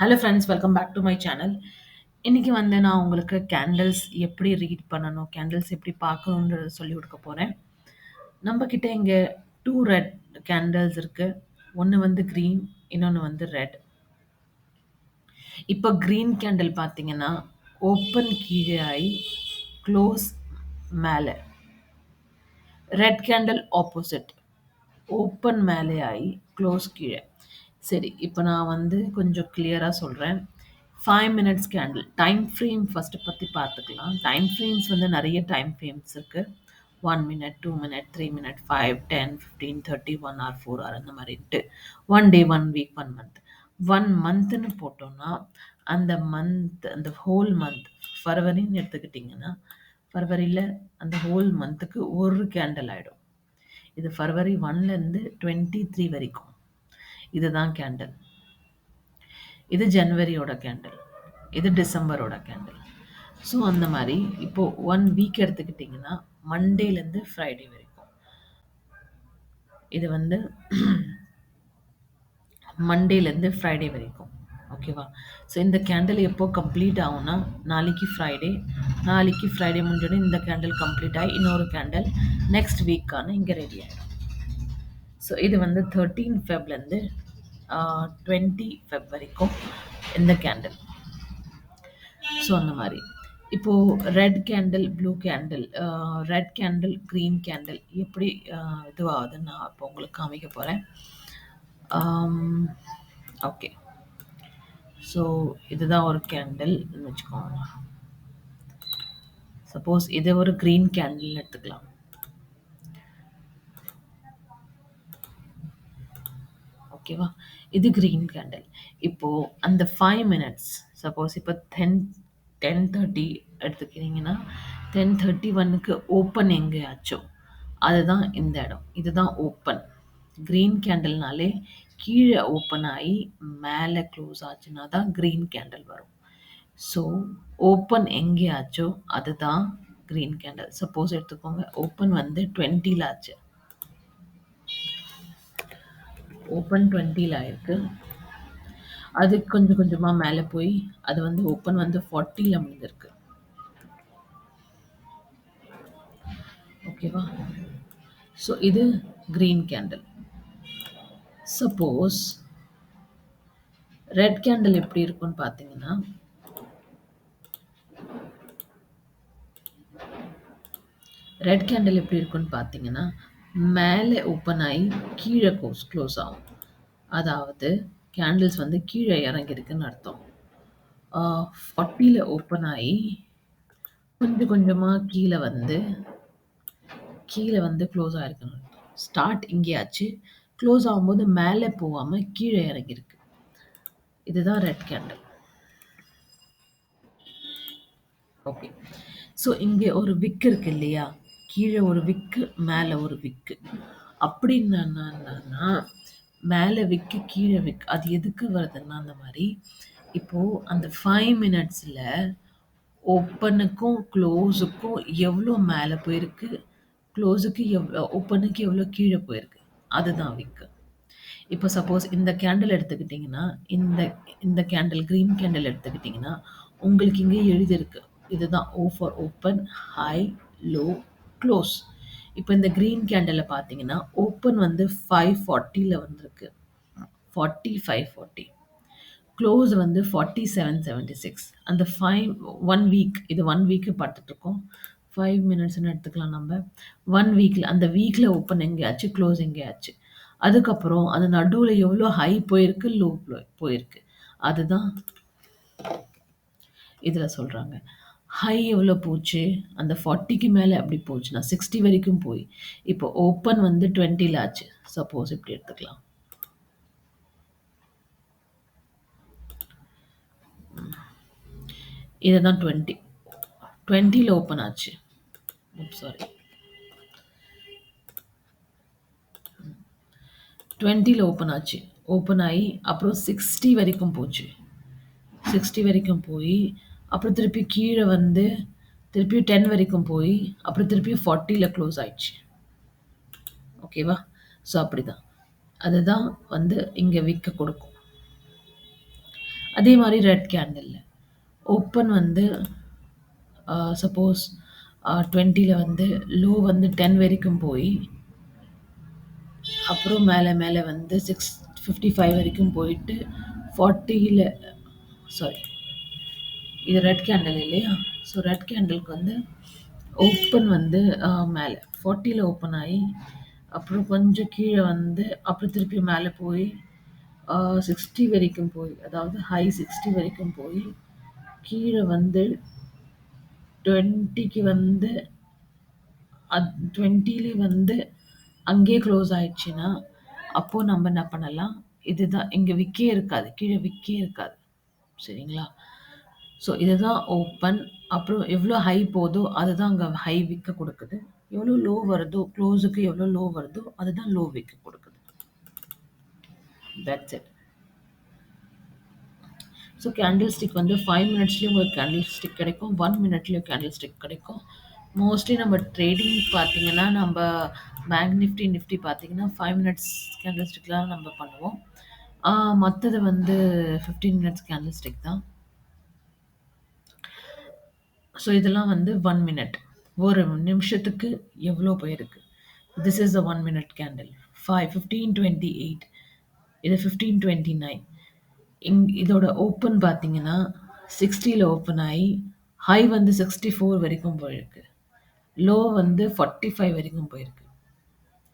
Hello friends, welcome back to my channel. இன்னைக்கு வந்து நான் உங்களுக்கு கேண்டில்ஸ் எப்படி ரீட் பண்ணணும், கேண்டில்ஸ் எப்படி பார்க்கணுன்றத சொல்லிக் கொடுக்க போறேன். நம்ம கிட்ட இங்க 2 ரெட் கேண்டில்ஸ் இருக்கு. ஒண்ணு வந்து கிரீன், இன்னொன்னு வந்து ரெட். இப்ப கிரீன் கேண்டில் பார்த்தீங்கன்னா, ஓப்பன் கீழே ஆயி, க்ளோஸ் மேல. Red candle opposite. ஓப்பன் மேலே ஆயி, க்ளோஸ் கீழ. சரி, இப்ப நான் வந்து கொஞ்சம் கிளியரா சொல்றேன். 5 minutes candle. Time frame first பத்தி பார்த்துக்கலாம். டைம் ஃப்ரேம்ஸ் வந்து நெறைய டைம் ஃப்ரேம்ஸ் இருக்கு. 1 minute, 2 minute, 3 minute, 5, 10, 15, 30, 1 hour, 4 hour அந்த மாரின்ட்டு. 1 டே, 1 வீக், 1 மந்த். 1 மந்த்ன்னு போட்டோம்னா, அந்த மந்த் அந்த ஹோல் மந்த் ஃபர்வரின்னு எடுத்துக்கிட்டீங்கன்னா, ஃபர்வரில அந்த ஹோல் மந்த்துக்கு 1 கேண்டில் ஆயிடும். இது ஃபர்வரி 1லேருந்து 23 வரைக்கும். இதுதான் கேண்டில். இது ஜனவரியோட கேண்டில். இது டிசம்பரோட கேண்டில். ஸோ அந்த மாரி இப்போ 1 வீக் எடுத்துக்கிட்டிங்கன்னா, மண்டேலேருந்து ஃப்ரைடே வரைக்கும். இது வந்து மண்டேலேருந்து ஃப்ரைடே வரைக்கும். ஓகேவா? ஸோ இந்த கேண்டில் எப்போ கம்ப்ளீட் ஆகும்னா, நாளைக்கு ஃப்ரைடே. நாளைக்கு ஃப்ரைடே முடிஞ்சோனே இந்த கேண்டில் கம்ப்ளீட் ஆயி, இன்னொரு கேண்டில் நெக்ஸ்ட் வீக்கான இங்க ரெடி ஆயிடும். ஸோ இது வந்து 13 ஃபெப்லேருந்து 20 ஃபெப் வரைக்கும் இந்த கேண்டில். ஸோ அந்த மாரி. இப்போ red candle, blue candle, red candle, green candle எப்படி இதுவாகுதுன்னு நான் இப்போ உங்களுக்கு காமிக்க போறேன். ஓகே. ஸோ இதுதான் ஒரு கேண்டில்னு வச்சுக்கோங்க. சப்போஸ் இது ஒரு கிரீன் கேண்டில்னு எடுத்துக்கலாம். ஓகேவா? இது கிரீன் கேண்டில். இப்போ அந்த 5 மினிட்ஸ் சப்போஸ் இப்போ 10:30 எடுத்துக்கிறீங்கன்னா, 10:31க்கு ஓப்பன் எங்கேயாச்சோ, அதுதான் இந்த இடம். இதுதான் ஓப்பன். கிரீன் கேண்டில்னாலே கீழ ஓப்பன் ஆயி மேல க்ளோஸ் ஆச்சுன்னா தான் கிரீன் கேண்டில் வரும். ஸோ ஓப்பன் எங்கேயாச்சோ அதுதான் கிரீன் கேண்டில். சப்போஸ் எடுத்துக்கோங்க, ஓப்பன் வந்து 20ல ஆச்சு. ஓப்பன் 20ல ஆயிருக்கு. அது கொஞ்சம் கொஞ்சமா மேல போய், அது வந்து ஓப்பன் வந்து 40ல முடிந்திருக்கு. ஓகேவா? ஸோ இது green candle. Suppose red candle எப்படி இருக்கும்னு பார்த்தீங்கன்னா, ரெட் கேண்டில் எப்படி இருக்கும்னு பார்த்தீங்கன்னா, மேலே ஓப்பன் ஆயி கீழ க்ளோஸ் ஆகும். அதாவது கேண்டில்ஸ் வந்து கீழ இறங்கியிருக்குன்னு அர்த்தம். 40ல ஓப்பன் ஆயி, கொஞ்சம் கொஞ்சமா கீழ வந்து க்ளோஸ் ஆயிருக்குன்னு அர்த்தம். ஸ்டார்ட் இங்கேயாச்சு, க்ளோஸ் ஆகும்போது மேலே போகாம கீழ இறங்கியிருக்கு. இதுதான் ரெட் கேண்டில். ஓகே. ஸோ இங்கே ஒரு விக் இருக்கு இல்லையா? கீழ ஒரு விக்கு, மேல ஒரு விக்கு. அப்படின்னா மேல விக்கு, கீழ விக். அது எதுக்கு வருதுன்னா, அந்த மாரி இப்போ அந்த 5 மினிட்ஸ்ல ஓப்பனுக்கும், க்ளோஸுக்கும் எவ்ளோ மேல போயிருக்கு, க்ளோஸுக்கு ஓப்பனுக்கு எவ்ளோ கீழ போயிருக்கு. அதுதான் விக்கு. இப்போ சப்போஸ் இந்த கேண்டில் எடுத்துக்கிட்டீங்கன்னா, இந்த இந்த கேண்டில் கிரீன் கேண்டில் எடுத்துக்கிட்டீங்கன்னா, உங்களுக்கு இங்க எழுதியிருக்கு. இதுதான் O for open, high, low, close. இப்போ இந்த கிரீன் கேண்டில பார்த்தீங்கன்னா, ஓப்பன் வந்து 540ல வந்திருக்கு. 40, 540. க்ளோஸ் வந்து 4776. அந்த 1 வீக், இது 1 வீக்கு பார்த்துட்டுருக்கோம். 5 மினிட்ஸ்ன்னு எடுத்துக்கலாம் நம்ம. 1 வீக்ல அந்த வீக்ல ஓப்பன் எங்கேயாச்சு, க்ளோஸ் எங்கேயாச்சு. அதுக்கப்புறம் அது நடுவுல எவ்வளோ ஹை போயிருக்கு, லோ போயிருக்கு. அதுதான் இதுல சொல்றாங்க. ஹை எவ்வளோ போச்சு, அந்த 40க்கு மேல எப்படி போச்சுன்னா 60 வரைக்கும் போய், இப்போ ஓப்பன் வந்து 20ல ஆச்சு. சப்போஸ் இப்படி எடுத்துக்கலாம். இதுதான் 20. 20ல ஓப்பன் ஆச்சு. சாரி. 20ல ஓப்பன் ஆச்சு. ஓப்பன் ஆயி அப்புறம் 60 வரைக்கும் போச்சு. 60 வரைக்கும் போயி, அப்புறம் திருப்பி கீழ வந்து திருப்பியும் 10 வரைக்கும் போயி, அப்புறம் திருப்பியும் 40ல க்ளோஸ் ஆயிடுச்சு. ஓகேவா? ஸோ அப்படிதான். அதுதான் வந்து இங்க விக்க கொடுக்கும். அதே மாரி ரெட் கேண்டில்ல. ஓப்பன் வந்து சப்போஸ் 20ல வந்து லோ வந்து 10 வரைக்கும் போய், அப்புறம் மேல மேல வந்து 655 வரைக்கும் போயிட்டு 40ல சாரி இது ரெட் கேண்டில் இல்லையா? ஸோ ரெட் கேண்டிலுக்கு வந்து ஓப்பன் வந்து மேல 40ல ஓப்பன் ஆயி, அப்புறம் கொஞ்சம் கீழ வந்து, அப்புறம் திருப்பி மேல போய் 60 வரைக்கும் போய், அதாவது ஹை 60 வரைக்கும் போய், கீழ வந்து 20க்கு வந்து 20லே வந்து அங்கேயே க்ளோஸ் ஆயிடுச்சுன்னா, அப்போ நம்ம என்ன பண்ணலாம், இதுதான் இங்க விக்கே இருக்காது. கீழ விக்கே இருக்காது. சரிங்களா? ஸோ இதுதான் ஓப்பன். அப்புறம் எவ்வளோ ஹை போதோ, அதுதான் அங்க ஹை விக்க குடுக்குது. எவ்வளோ லோ வருதோ, க்ளோஸுக்கு எவ்வளோ லோ வருதோ, அதுதான் லோ விக்க குடுக்குது. That's it. So candle stick வந்து 5 மினிட்ஸ்லயும் உங்களுக்கு கேண்டில் ஸ்டிக் கிடைக்கும். 1 மினிட்லயும் கேண்டில் ஸ்டிக் கிடைக்கும். மோஸ்ட்லி நம்ம ட்ரேடிங் பார்த்தீங்கன்னா, நம்ப பேங்க் நிஃப்டி, நிஃப்டி பார்த்தீங்கன்னா 5 மினிட்ஸ் கேண்டில் ஸ்டிக்ல தான் நம்ம பண்ணுவோம். ஆ மத்தது வந்து 15 மினிட்ஸ் கேண்டில் ஸ்டிக் தான். ஸோ இதெல்லாம் வந்து 1 மினிட். ஒரு நிமிஷத்துக்கு எவ்வளோ போயிருக்கு. This is the 1 minute candle. 15:28 இது 15:29 இதோட ஓப்பன் பார்த்தீங்கன்னா, 60ல ஓப்பன் ஆயி, ஹை வந்து 64 வரைக்கும் போயிருக்கு. லோ வந்து 45 வரைக்கும் போயிருக்கு.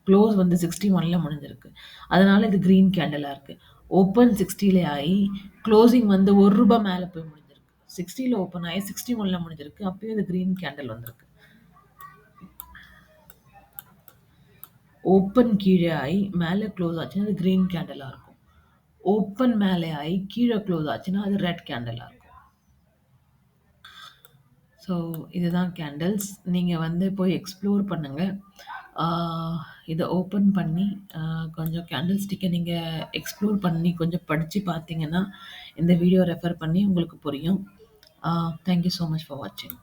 க்ளோஸ் வந்து 61ல முடிஞ்சிருக்கு. அதனால இது கிரீன் கேண்டிலா இருக்கு. ஓப்பன் 60ல ஆயி, க்ளோசிங் வந்து ரூ. 1 மேல போய் முடிஞ்சிருக்கு. 60ல ஓப்பன் ஆயி 61ல முடிஞ்சிருக்கு. அப்பயும் இது கிரீன் கேண்டில் வந்திருக்கு. ஓப்பன் கீழ ஆயி, மேல க்ளோஸ் ஆச்சுன்னா, அது கிரீன் கேண்டிலா இருக்கும். ஓப்பன் மேலே ஆயி, கீழ க்ளோஸ் ஆச்சுன்னா, அது ரெட் கேண்டிலா இருக்கும். ஸோ இதுதான் கேண்டில்ஸ். நீங்க வந்து போய் எக்ஸ்ப்ளோர் பண்ணுங்க. ஆ இத ஓப்பன் பண்ணி கொஞ்சம் கேண்டில் ஸ்டிக்க நீங்க எக்ஸ்ப்ளோர் பண்ணி கொஞ்சம் படிச்சு பார்த்தீங்கன்னா, இந்த வீடியோ ரெஃபர் பண்ணி உங்களுக்கு புரியும். Thank you so much for வாட்சிங்.